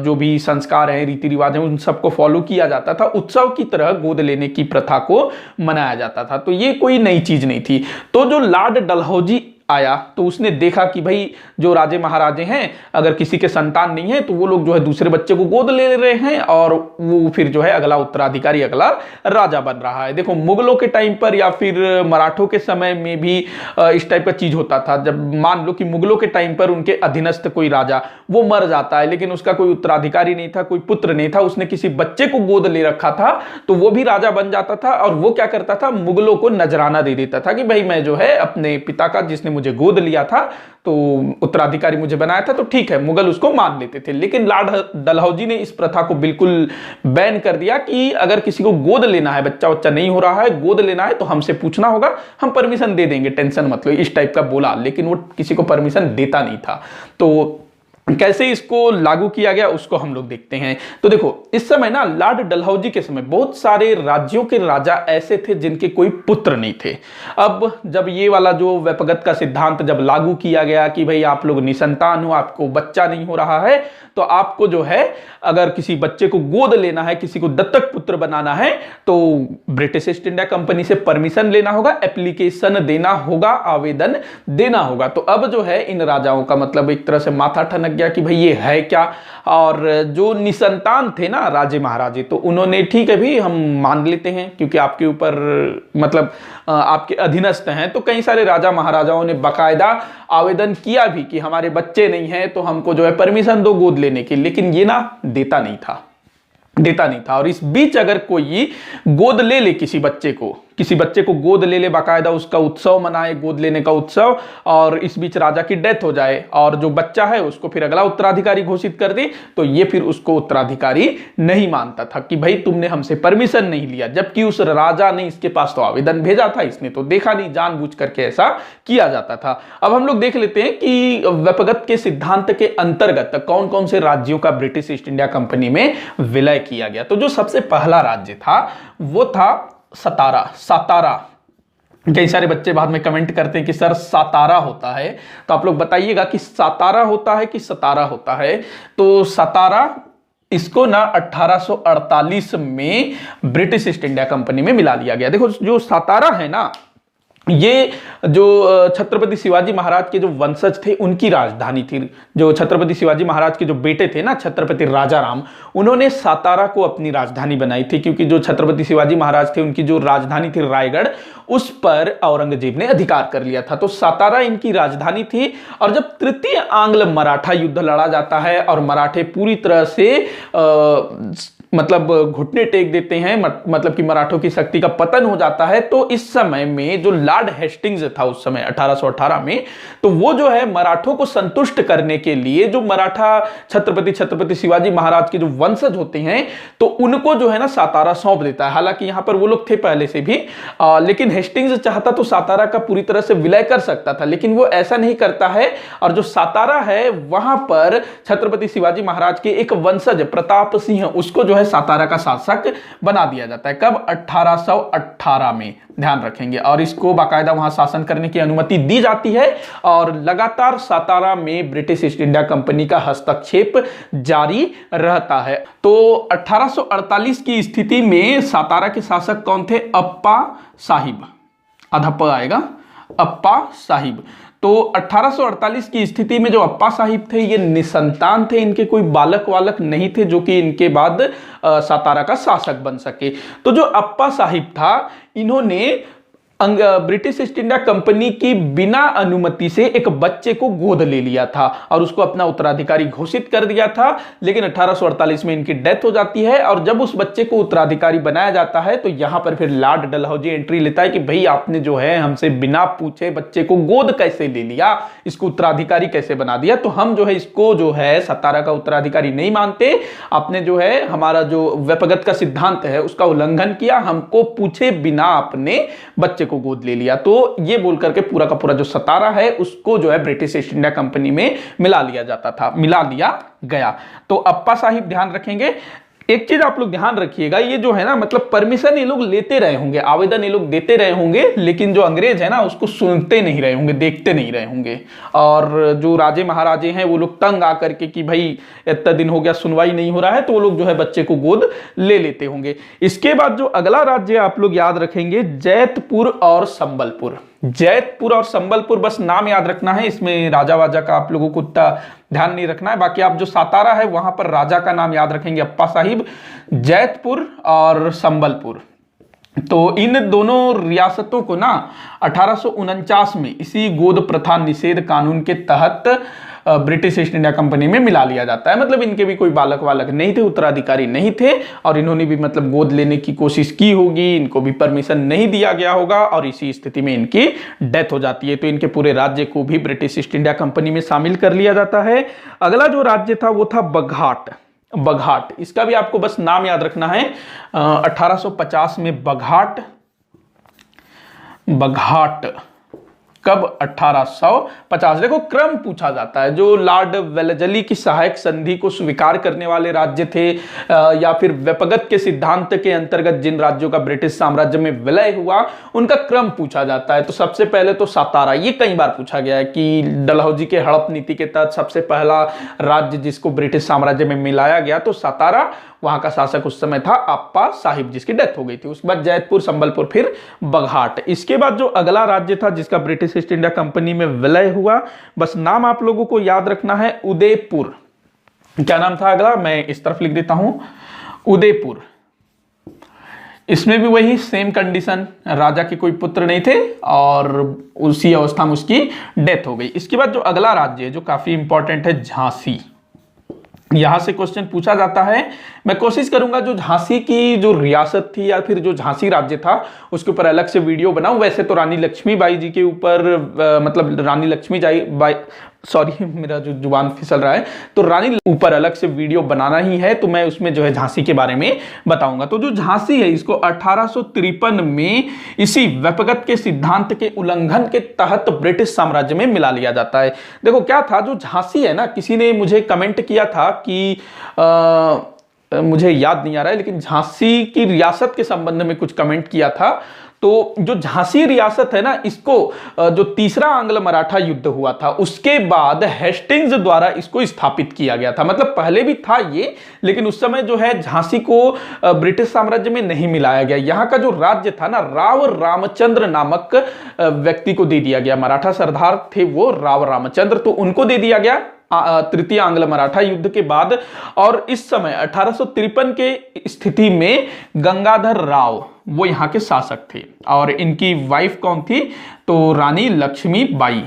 जो भी संस्कार हैं, रीति रिवाज हैं, उन सबको फॉलो किया जाता था। उत्सव की तरह गोद लेने की प्रथा को मनाया जाता था। तो ये कोई नई चीज नहीं थी। तो जो लॉर्ड डलहौजी आया तो उसने देखा कि भाई जो राजे महाराजे हैं, अगर किसी के संतान नहीं है तो वो लोग जो है दूसरे बच्चे को गोद ले रहे हैं और वो फिर जो है अगला उत्तराधिकारी, अगला राजा बन रहा है। देखो मुगलों के टाइम पर या फिर मराठों के समय में भी इस टाइप का चीज होता था। जब मान लो कि मुगलों के टाइम पर उनके अधीनस्थ कोई राजा वो मर जाता है, लेकिन उसका कोई उत्तराधिकारी नहीं था, कोई पुत्र नहीं था, उसने किसी बच्चे को गोद ले रखा था, तो वो भी राजा बन जाता था। और वो क्या करता था, मुगलों को नजराना दे देता था कि भाई मैं जो है अपने पिता का, जिसने मुझे गोद लिया था तो उत्तराधिकारी मुझे बनाया था, तो ठीक है, मुगल उसको मान लेते थे। लेकिन लॉर्ड डलहौजी ने इस प्रथा को बिल्कुल बैन कर दिया कि अगर किसी को गोद लेना है, बच्चा बच्चा नहीं हो रहा है, गोद लेना है तो हमसे पूछना होगा, हम परमिशन दे देंगे, टेंशन मत लो, इस टाइप का बोला। लेकिन वो किसी को परमिशन देता नहीं था। तो कैसे इसको लागू किया गया उसको हम लोग देखते हैं। तो देखो इस समय ना लॉर्ड डलहौजी के समय बहुत सारे राज्यों के राजा ऐसे थे जिनके कोई पुत्र नहीं थे। अब जब ये वाला जो व्यपगत का सिद्धांत जब लागू किया गया कि भाई आप लोग निसंतान हो, आपको बच्चा नहीं हो रहा है, तो आपको जो है अगर किसी बच्चे को गोद लेना है, किसी को दत्तक पुत्र बनाना है, तो ब्रिटिश ईस्ट इंडिया कंपनी से परमिशन लेना होगा, एप्लीकेशन देना होगा, आवेदन देना होगा। तो अब जो है इन राजाओं का मतलब एक तरह से माथा ठनक गया कि भाई ये है क्या। और जो निसंतान थे ना राजे महाराजे, तो उन्होंने ठीक है भी हम मान लेते हैं क्योंकि आपके ऊपर मतलब आपके अधीनस्थ हैं। तो कई सारे राजा महाराजाओं ने बाकायदा आवेदन किया भी कि हमारे बच्चे नहीं हैं तो हमको जो है परमिशन दो गोद लेने की, लेकिन ये ना देता नहीं था। और इस बीच अगर कोई गोद ले ले किसी बच्चे को गोद ले ले, बाकायदा उसका उत्सव मनाए, गोद लेने का उत्सव, और इस बीच राजा की डेथ हो जाए और जो बच्चा है उसको फिर अगला उत्तराधिकारी घोषित कर दे, तो ये फिर उसको उत्तराधिकारी नहीं मानता था कि भाई तुमने हमसे परमिशन नहीं लिया। जबकि उस राजा ने इसके पास तो आवेदन भेजा था, इसने तो देखा नहीं, जानबूझ करके ऐसा किया जाता था। अब हम लोग देख लेते हैं कि व्यपगत के सिद्धांत के अंतर्गत कौन कौन से राज्यों का ब्रिटिश ईस्ट इंडिया कंपनी में विलय किया गया। तो जो सबसे पहला राज्य था वो था सातारा। कई सारे बच्चे बाद में कमेंट करते हैं कि सर सातारा होता है, तो आप लोग बताइएगा कि सातारा होता है कि सतारा होता है। तो सातारा, इसको ना 1848 में ब्रिटिश ईस्ट इंडिया कंपनी में मिला लिया गया। देखो जो सातारा है ना, ये जो छत्रपति शिवाजी महाराज के जो वंशज थे उनकी राजधानी थी। जो छत्रपति शिवाजी महाराज के जो बेटे थे ना छत्रपति राजाराम, उन्होंने सातारा को अपनी राजधानी बनाई थी, क्योंकि जो छत्रपति शिवाजी महाराज थे उनकी जो राजधानी थी रायगढ़, उस पर औरंगजेब ने अधिकार कर लिया था। तो सातारा इनकी राजधानी थी। और जब तृतीय आंग्ल मराठा युद्ध लड़ा जाता है और मराठे पूरी तरह से मतलब घुटने टेक देते हैं, मतलब कि मराठों की शक्ति का पतन हो जाता है, तो इस समय में जो लॉर्ड हेस्टिंग्स था उस समय 1818 में, तो वो जो है मराठों को संतुष्ट करने के लिए जो मराठा छत्रपति शिवाजी महाराज के जो वंशज होते हैं, तो उनको जो है ना सातारा सौंप देता है। हालांकि यहां पर वो लोग थे पहले से भी, लेकिन हेस्टिंग्स चाहता तो सातारा का पूरी तरह से विलय कर सकता था, लेकिन वो ऐसा नहीं करता है। और जो सातारा है वहां पर छत्रपति शिवाजी महाराज के एक वंशज प्रताप सिंह, उसको जो है सातारा का शासक बना दिया जाता है। कब? 1818 में, ध्यान रखेंगे। और इसको बाकायदा वहां शासन करने की अनुमति दी जाती है और लगातार सातारा में ब्रिटिश ईस्ट इंडिया कंपनी का हस्तक्षेप जारी रहता है। तो 1848 की स्थिति में सातारा के शासक कौन थे? अप्पा साहिब, आधा प आएगा, अप्पा साहिब। तो 1848 की स्थिति में जो अप्पा साहिब थे ये निसंतान थे, इनके कोई बालक वालक नहीं थे जो कि इनके बाद सातारा का शासक बन सके। तो जो अप्पा साहिब था, इन्होंने ब्रिटिश ईस्ट इंडिया कंपनी की बिना अनुमति से एक बच्चे को गोद ले लिया था और उसको अपना उत्तराधिकारी घोषित कर दिया था। लेकिन 1848 में इनकी डेथ हो जाती है और जब उस बच्चे को उत्तराधिकारी बनाया जाता है तो यहां पर फिर लॉर्ड डलहौजी एंट्री लेता है कि भाई आपने जो है हमसे बिना पूछे बच्चे को गोद कैसे ले लिया, इसको उत्तराधिकारी कैसे बना दिया, तो हम जो है इसको जो है सतारा का उत्तराधिकारी नहीं मानते। आपने जो है हमारा जो व्यपगत का सिद्धांत है उसका उल्लंघन किया, हमको पूछे बिना आपने बच्चे को गोद ले लिया। तो ये बोल करके पूरा का पूरा जो सतारा है उसको जो है ब्रिटिश ईस्ट इंडिया कंपनी में मिला लिया गया। तो अप्पा साहिब ध्यान रखेंगे। एक चीज आप लोग ध्यान रखिएगा, ये जो है ना मतलब परमिशन ये लोग लेते रहे होंगे, आवेदन ये लोग देते रहे होंगे, लेकिन जो अंग्रेज है ना उसको सुनते नहीं रहे होंगे, देखते नहीं रहे होंगे। और जो राजे महाराजे हैं वो लोग तंग आकर के कि भाई इतना दिन हो गया सुनवाई नहीं हो रहा है, तो वो लोग जो है बच्चे को गोद ले लेते होंगे। इसके बाद जो अगला राज्य आप लोग याद रखेंगे जैतपुर और संबलपुर। जैतपुर और संबलपुर बस नाम याद रखना है, इसमें राजा वाजा का आप लोगों को उतना ध्यान नहीं रखना है। बाकी आप जो सातारा है वहां पर राजा का नाम याद रखेंगे अप्पा साहिब। जैतपुर और संबलपुर, तो इन दोनों रियासतों को ना 1849 में इसी गोद प्रथा निषेध कानून के तहत ब्रिटिश ईस्ट इंडिया कंपनी में मिला लिया जाता है। मतलब इनके भी कोई बालक वालक नहीं थे, उत्तराधिकारी नहीं थे और इन्होंने भी मतलब गोद लेने की कोशिश की होगी, इनको भी परमिशन नहीं दिया गया होगा और इसी स्थिति में इनकी डेथ हो जाती है। तो इनके पूरे राज्य को भी ब्रिटिश ईस्ट इंडिया कंपनी में शामिल कर लिया जाता है। अगला जो राज्य था वो था बघाट। बघाट, इसका भी आपको बस नाम याद रखना है। 1850 में बघाट कब? 1850। देखो क्रम पूछा जाता है, जो लॉर्ड वेलेस्ली की सहायक संधि को स्वीकार करने वाले राज्य थे या फिर व्यपगत के सिद्धांत के अंतर्गत जिन राज्यों का ब्रिटिश साम्राज्य में विलय हुआ उनका क्रम पूछा जाता है। तो सबसे पहले तो सातारा, ये कई बार पूछा गया है कि डलहौजी के हड़प नीति के तहत सबसे पहला राज्य जिसको ब्रिटिश साम्राज्य में मिलाया गया तो सातारा, वहां का शासक उस समय था अप्पा साहिब जिसकी डेथ हो गई थी। उसके बाद जैतपुर, संबलपुर, फिर बघाट। इसके बाद जो अगला राज्य था जिसका ब्रिटिश ईस्ट इंडिया कंपनी में विलय हुआ, बस नाम आप लोगों को याद रखना है उदयपुर। क्या नाम था अगला? मैं इस तरफ लिख देता हूं, उदयपुर। इसमें भी वही सेम कंडीशन, राजा के कोई पुत्र नहीं थे और उसी अवस्था में उसकी डेथ हो गई। इसके बाद जो अगला राज्य है जो काफी इंपॉर्टेंट है, झांसी। यहां से क्वेश्चन पूछा जाता है। मैं कोशिश करूंगा जो झांसी की जो रियासत थी या फिर जो झांसी राज्य था उसके ऊपर अलग से वीडियो बनाऊं। वैसे तो रानी लक्ष्मीबाई जी के ऊपर मतलब रानी लक्ष्मीबाई, सॉरी मेरा जो जुबान फिसल रहा है, तो रानी ऊपर अलग से वीडियो बनाना ही है, तो मैं उसमें जो है झांसी के बारे में बताऊंगा। तो जो झांसी है इसको 1853 में इसी व्यपगत के सिद्धांत के उल्लंघन के तहत ब्रिटिश साम्राज्य में मिला लिया जाता है। देखो क्या था, जो झांसी है ना, किसी ने मुझे कमेंट किया था कि मुझे याद नहीं आ रहा है, लेकिन झांसी की रियासत के संबंध में कुछ कमेंट किया था। तो जो झांसी रियासत है ना, इसको जो तीसरा आंग्ल मराठा युद्ध हुआ था उसके बाद हेस्टिंग्स द्वारा इसको स्थापित किया गया था। मतलब पहले भी था ये, लेकिन उस समय जो है झांसी को ब्रिटिश साम्राज्य में नहीं मिलाया गया। यहाँ का जो राज्य था ना, राव रामचंद्र नामक व्यक्ति को दे दिया गया। मराठा सरदार थे वो राव रामचंद्र, तो उनको दे दिया गया तृतीय आंग्ल मराठा युद्ध के बाद। और इस समय 1853 के स्थिति में गंगाधर राव वो यहाँ के शासक थे और इनकी वाइफ कौन थी? तो रानी लक्ष्मीबाई।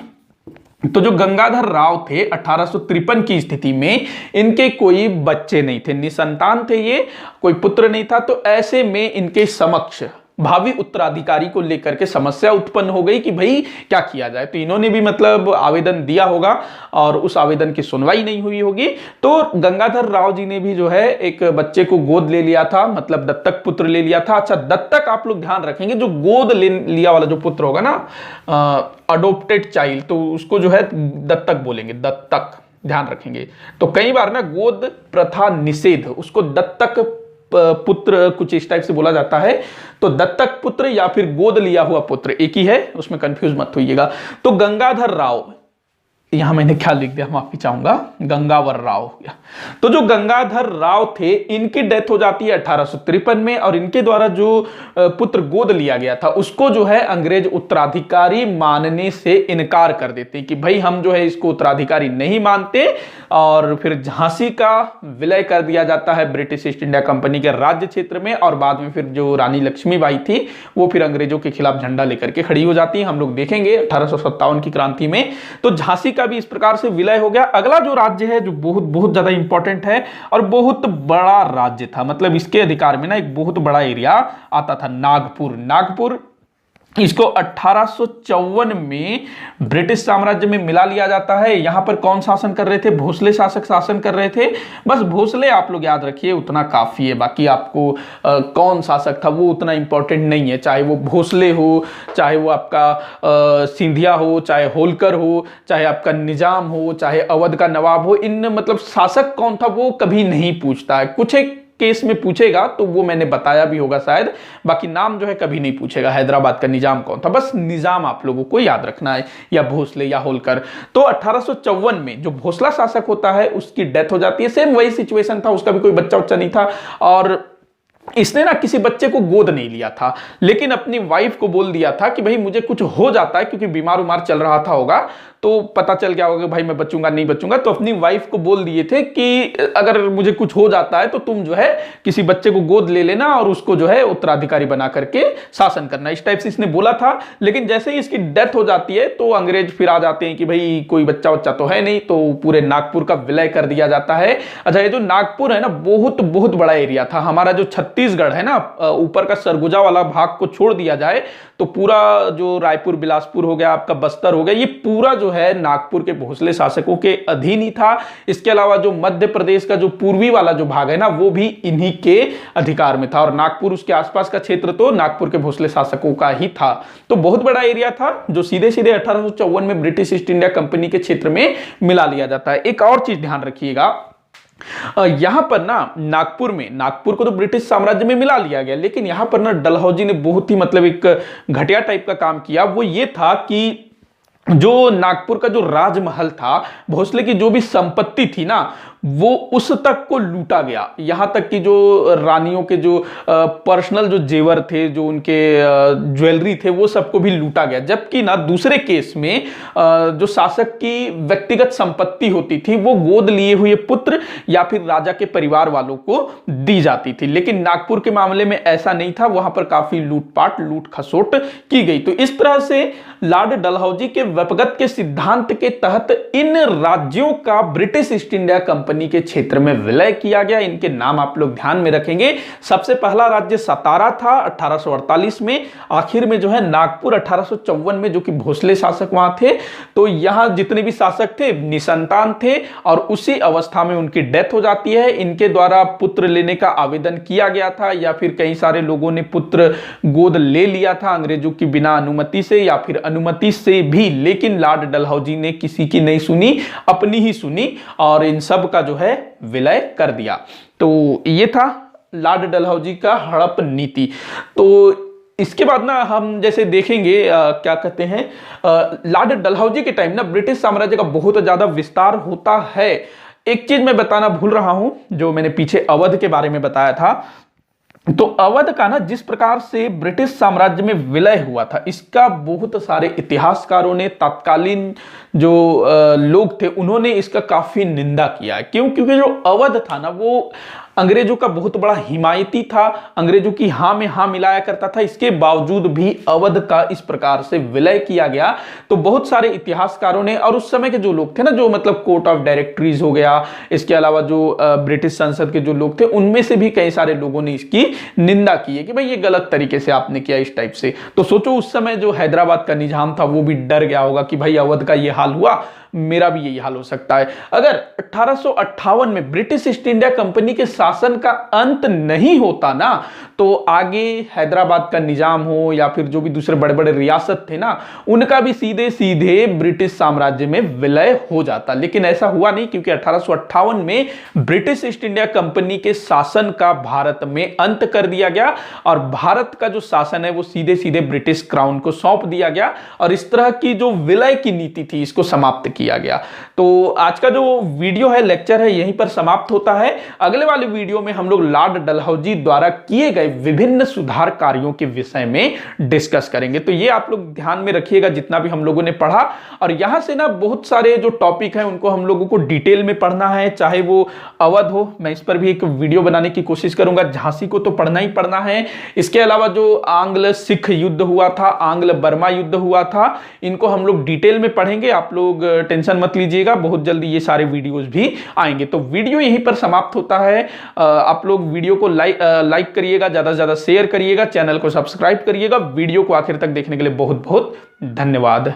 तो जो गंगाधर राव थे 1853 की स्थिति में इनके कोई बच्चे नहीं थे, निसंतान थे, ये कोई पुत्र नहीं था। तो ऐसे में इनके समक्ष भावी उत्तराधिकारी को लेकर के समस्या उत्पन्न हो गई कि भाई क्या किया जाए। तो इन्होंने भी मतलब आवेदन दिया होगा और उस आवेदन की सुनवाई नहीं हुई होगी। तो गंगाधर राव जी ने भी जो है एक बच्चे को गोद ले लिया था, मतलब दत्तक पुत्र ले लिया था। अच्छा, दत्तक आप लोग ध्यान रखेंगे, जो गोद ले लिया वाला जो पुत्र होगा ना, अडोप्टेड चाइल्ड, तो उसको जो है दत्तक बोलेंगे, दत्तक, ध्यान रखेंगे। तो कई बार ना गोद प्रथा निषेध, उसको दत्तक पुत्र कुछ इस टाइप से बोला जाता है। तो दत्तक पुत्र या फिर गोद लिया हुआ पुत्र एक ही है, उसमें कंफ्यूज मत होइएगा। तो गंगाधर राव यहां मैंने क्या लिख दिया, माफी चाहूंगा, गंगावर राव हो गया। तो जो गंगाधर राव थे, इनकी डेथ हो जाती है 1853 में, और इनके द्वारा जो पुत्र गोद लिया गया था उसको जो है अंग्रेज उत्तराधिकारी मानने से इनकार कर देते हैं कि भाई हम जो है इसको उत्तराधिकारी नहीं मानते, और फिर झांसी का विलय कर दिया जाता है ब्रिटिश ईस्ट इंडिया कंपनी के राज्य क्षेत्र में। और बाद में फिर जो रानी लक्ष्मीबाई थी वो फिर अंग्रेजों के खिलाफ झंडा लेकर के खड़ी हो जाती है, हम लोग देखेंगे 1857 की क्रांति में। तो झांसी का भी इस प्रकार से विलय हो गया। अगला जो राज्य है जो बहुत बहुत ज्यादा इंपॉर्टेंट है और बहुत बड़ा राज्य था, मतलब इसके अधिकार में ना एक बहुत बड़ा एरिया आता था, नागपुर। नागपुर इसको 1854 में ब्रिटिश साम्राज्य में मिला लिया जाता है। यहां पर कौन शासन कर रहे थे? भोसले शासक शासन कर रहे थे। बस भोसले आप लोग याद रखिए, उतना काफी है। बाकी आपको कौन शासक था वो उतना इंपॉर्टेंट नहीं है, चाहे वो भोसले हो, चाहे वो आपका सिंधिया हो, चाहे होलकर हो, चाहे आपका निजाम हो, चाहे अवध का नवाब हो। इन मतलब शासक कौन था वो कभी नहीं पूछता है। कुछ एक केस में पूछेगा तो वो मैंने बताया भी होगा शायद, बाकी नाम जो है कभी नहीं पूछेगा। हैदराबाद का निजाम कौन था, बस निजाम आप लोगों को याद रखना है, या भोसले या होलकर। तो 1854 में जो भोसला शासक होता है उसकी डेथ हो जाती है। सेम वही सिचुएशन था, उसका भी कोई बच्चा उच्चा नहीं था, और इसने ना किसी बच्चे को गोद नहीं लिया था, लेकिन अपनी वाइफ को बोल दिया था कि भाई मुझे कुछ हो जाता है, क्योंकि बीमार उमार चल रहा था होगा, तो पता चल गया होगा कि भाई मैं बचूंगा नहीं बचूंगा। तो अपनी वाइफ को बोल दिए थे कि अगर मुझे कुछ हो जाता है तो तुम जो है किसी बच्चे को गोद ले लेना और उसको जो है उत्तराधिकारी बना करके शासन करना, इस टाइप से इसने बोला था। लेकिन जैसे ही इसकी डेथ हो जाती है तो अंग्रेज फिर आ जाते हैं कि भाई कोई बच्चा बच्चा तो है नहीं, तो पूरे नागपुर का विलय कर दिया जाता है। अच्छा, ये जो नागपुर है ना बहुत बहुत बड़ा एरिया था। हमारा जो छत्तीसगढ़ है ना, ऊपर का सरगुजा वाला भाग को छोड़ दिया जाए तो पूरा जो रायपुर बिलासपुर हो गया, आपका बस्तर हो गया, ये पूरा जो है नागपुर के भोसले शासकों के अधीन ही था। इसके अलावा जो मध्य प्रदेश का जो पूर्वी वाला जो भाग है ना वो भी इन्हीं के अधिकार में था, और नागपुर उसके आसपास का क्षेत्र तो नागपुर के भोसले शासकों का ही था। तो बहुत बड़ा एरिया था जो सीधे सीधे 1854 में ब्रिटिश ईस्ट इंडिया कंपनी के क्षेत्र में मिला लिया जाता है। एक और चीज ध्यान रखिएगा, यहां पर ना नागपुर को तो ब्रिटिश साम्राज्य में मिला लिया गया, लेकिन यहां पर ना डलहौजी ने बहुत ही मतलब एक घटिया टाइप का काम किया। वो ये था कि जो नागपुर का जो राजमहल था, भोसले की जो भी संपत्ति थी ना वो उस तक को लूटा गया। यहां तक कि जो रानियों के जो पर्सनल जो जेवर थे, जो उनके ज्वेलरी थे, वो सबको भी लूटा गया। जबकि ना दूसरे केस में जो शासक की व्यक्तिगत संपत्ति होती थी वो गोद लिए हुए पुत्र या फिर राजा के परिवार वालों को दी जाती थी। लेकिन नागपुर के मामले में ऐसा नहीं था, वहां पर काफी लूटपाट लूट खसोट की गई। तो इस तरह से लॉर्ड डलहौजी के व्यपगत के सिद्धांत के तहत इन राज्यों का ब्रिटिश ईस्ट इंडिया कंपनी के क्षेत्र में विलय किया गया। इनके नाम आप लोग ध्यान में रखेंगे। सबसे पहला राज्य सतारा था 1848 में, आखिर में जो है नागपुर 1854 में, जो कि भोसले शासक वहां थे। तो यहां जितने भी शासक थे निसंतान थे और उसी अवस्था में उनकी डेथ हो जाती है। इनके द्वारा पुत्र लेने का आवेदन किया गया था या फिर कई सारे लोगों ने पुत्र गोद ले लिया था अंग्रेजों की बिना अनुमति से या फिर अनुमति से भी, लेकिन लॉर्ड डलहौजी ने किसी की नहीं सुनी, अपनी ही सुनी और इन सब का जो है विलय कर दिया। तो ये था लॉर्ड डलहौजी का हड़प नीति। तो इसके बाद ना हम जैसे देखेंगे क्या कहते हैं, लॉर्ड डलहौजी के टाइम ना ब्रिटिश साम्राज्य का बहुत ज्यादा विस्तार होता है। एक चीज मैं बताना भूल रहा हूं, जो मैंने पीछे अवध के बारे में बताया था। तो अवध का ना जिस प्रकार से ब्रिटिश साम्राज्य में विलय हुआ था, इसका बहुत सारे इतिहासकारों ने, तत्कालीन जो लोग थे, उन्होंने इसका काफी निंदा किया। क्यों? क्योंकि जो अवध था ना वो अंग्रेजों का बहुत बड़ा हिमायती था, अंग्रेजों की हां में हां मिलाया करता था। इसके बावजूद भी अवध का इस प्रकार से विलय किया गया। तो बहुत सारे इतिहासकारों ने और उस समय के जो लोग थे ना, जो मतलब कोर्ट ऑफ डायरेक्टरीज हो गया, इसके अलावा जो ब्रिटिश संसद के जो लोग थे, उनमें से भी कई सारे लोगों ने इसकी निंदा की है कि भाई ये गलत तरीके से आपने किया, इस टाइप से। तो सोचो उस समय जो हैदराबाद का निजाम था वो भी डर गया होगा कि भाई अवध का ये हाल हुआ, मेरा भी यही हाल हो सकता है। अगर 1858 में ब्रिटिश ईस्ट इंडिया कंपनी के शासन का अंत नहीं होता ना, तो आगे हैदराबाद का निजाम हो या फिर जो भी दूसरे बड़े बड़े रियासत थे ना, उनका भी सीधे सीधे ब्रिटिश साम्राज्य में विलय हो जाता। लेकिन ऐसा हुआ नहीं, क्योंकि 1858 में ब्रिटिश ईस्ट इंडिया कंपनी के शासन का भारत में अंत कर दिया गया और भारत का जो शासन है वो सीधे सीधे ब्रिटिश क्राउन को सौंप दिया गया और इस तरह की जो विलय की नीति थी इसको समाप्त किया गया। तो आज का जो वीडियो है, लेक्चर है, यहीं पर समाप्त होता है। अगले वाले वीडियो में हम लोग लॉर्ड डलहौजी द्वारा किए गए विभिन्न सुधार कार्यों के विषय में डिस्कस करेंगे। तो ये आप लोग ध्यान में रखिएगा जितना भी हम लोगों ने पढ़ा, और यहां से ना बहुत सारे जो टॉपिक हैं उनको हम लोगों को डिटेल में पढ़ना है, चाहे वो अवध हो, मैं इस पर भी एक वीडियो बनाने की कोशिश करूंगा। झांसी को तो पढ़ना ही पढ़ना है, इसके अलावा जो आंग्ल सिख युद्ध हुआ था, आंग्ल बर्मा युद्ध हुआ था, इनको हम लोग डिटेल में पढ़ेंगे। आप लोग टेंशन मत लीजिएगा, बहुत जल्दी ये सारे वीडियोस भी आएंगे। तो वीडियो यहीं पर समाप्त होता है। आप लोग वीडियो को लाइक करिएगा, ज्यादा से ज्यादा शेयर करिएगा, चैनल को सब्सक्राइब करिएगा। वीडियो को आखिर तक देखने के लिए बहुत बहुत धन्यवाद।